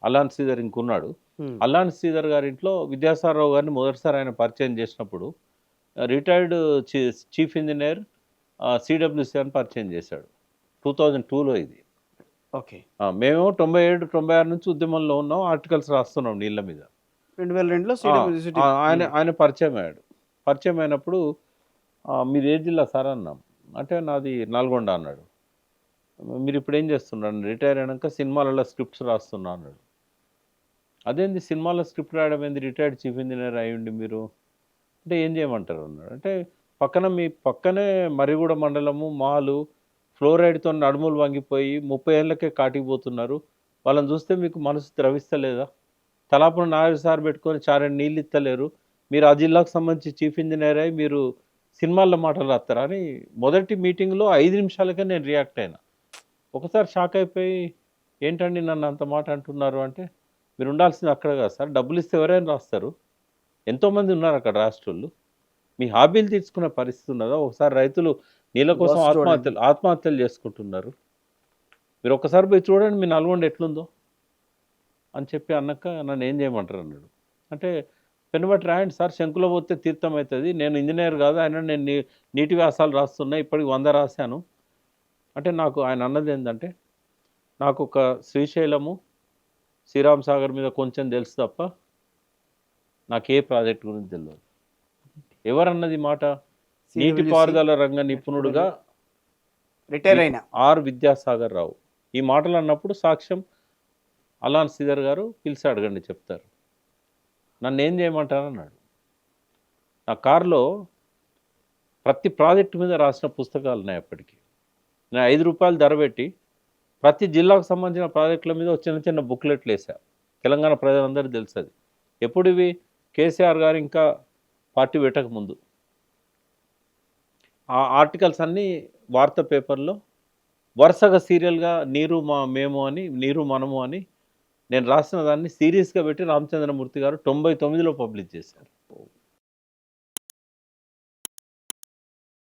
అల్లాన్ శ్రీధర్ ఇంకున్నాడు. అల్లాన్ శ్రీధర్ గారింట్లో విద్యాసాగరరావు గారిని మొదటిసారి ఆయన పరిచయం చేసినప్పుడు రిటైర్డ్ చీఫ్ ఇంజినీర్ సిడబ్ల్యూసి అని పరిచయం చేశాడు. 2002లో ఇది. ఓకే. మేము 97, 96 నుంచి ఉద్యమంలో ఉన్నాం. ఆర్టికల్స్ రాస్తున్నాం నీళ్ళ మీద. 2002లో ఆయన పరిచయం అయ్యాడు. పరిచయం అయినప్పుడు మీది ఏ జిల్లా సార్ అన్నాం. అంటే నాది నల్గొండ అన్నాడు. మీరు ఇప్పుడు ఏం చేస్తున్నారు? రిటైర్ అయినాక సినిమాలలో స్క్రిప్ట్స్ రాస్తున్నా అన్నాడు. అదేంది సినిమాలో స్క్రిప్ట్ రాయడం ఏంది, రిటైర్డ్ చీఫ్ ఇంజనీర్ అయ్యుండి మీరు అంటే ఏం చేయమంటారు అన్నాడు. అంటే మీ పక్కనే మరిగూడ మండలము మాలు ఫ్లోరైడ్తో నడుములు వంగిపోయి 30 ఏళ్ళకే కాటికిపోతున్నారు. వాళ్ళని చూస్తే మీకు మనసు ద్రవిస్తలేదా? తలాపున నాయుడు సార్ పెట్టుకొని చారెడు నీళ్ళు ఇస్తలేరు. మీరు ఆ జిల్లాకు సంబంధించి చీఫ్ ఇంజనీర్ అయ్యి మీరు సినిమాల్లో మాటలు రాస్తారా అని మొదటి మీటింగ్లో 5 నిమిషాలకే నేను రియాక్ట్ అయినా. ఒకసారి షాక్ అయిపోయి ఏంటండి నన్ను అంత మాట అంటున్నారు అంటే, మీరు ఉండాల్సింది అక్కడ కాదు సార్, డబ్బులు ఇస్తే ఎవరైనా రాస్తారు. ఎంతోమంది ఉన్నారు అక్కడ రాష్ట్రులు. మీ హాబీలు తీర్చుకునే పరిస్థితి ఉన్నదా? ఒకసారి రైతులు నీళ్ళ కోసం ఆత్మహత్యలు చేసుకుంటున్నారు. మీరు ఒక్కసారి పోయి చూడండి మీ నల్గొండ ఎట్లుందో అని చెప్పి అన్నాక నన్ను ఏం చేయమంటారు అన్నాడు. అంటే పెనుబట్టి రాయండి సార్, శంకులో పోతే తీర్థం అవుతుంది. నేను ఇంజనీర్ కాదు, ఆయన నేను నీటి వ్యాసాలు రాస్తున్నా, ఇప్పటికి 100 రాశాను. అంటే నాకు ఆయన అన్నది ఏంటంటే, నాకు ఒక శ్రీశైలము శ్రీరామ్ సాగర్ మీద కొంచెం తెలుసు తప్ప నాకు ఏ ప్రాజెక్ట్ గురించి తెలియదు. ఎవరన్నది మాట? నీటిపారుదల రంగ నిపుణుడుగా రిటైర్ అయిన ఆర్ విద్యాసాగర్ రావు ఈ మాటలు అన్నప్పుడు సాక్ష్యం అల్లాన్ శ్రీధర్ గారు పిలిచి అడగండి చెప్తారు. నన్ను ఏం చేయమంటారు అన్నాడు. నా కారులో ప్రతి ప్రాజెక్టు మీద రాసిన పుస్తకాలు ఉన్నాయి. అప్పటికి నేను 5 రూపాయలు ధర పెట్టి ప్రతి జిల్లాకు సంబంధించిన ప్రాజెక్టుల మీద చిన్న చిన్న బుక్లెట్లు వేసా. తెలంగాణ ప్రజలందరూ తెలుసు అది. ఎప్పుడు ఇవి? కేసీఆర్ గారు ఇంకా పార్టీ పెట్టకముందు. ఆ ఆర్టికల్స్ అన్నీ వార్తా పేపర్లో వరుసగా సీరియల్గా నీరు మనము అని నేను రాసిన దాన్ని సిరీస్గా పెట్టి రామచంద్రమూర్తి గారు 99లో పబ్లిష్ చేశారు.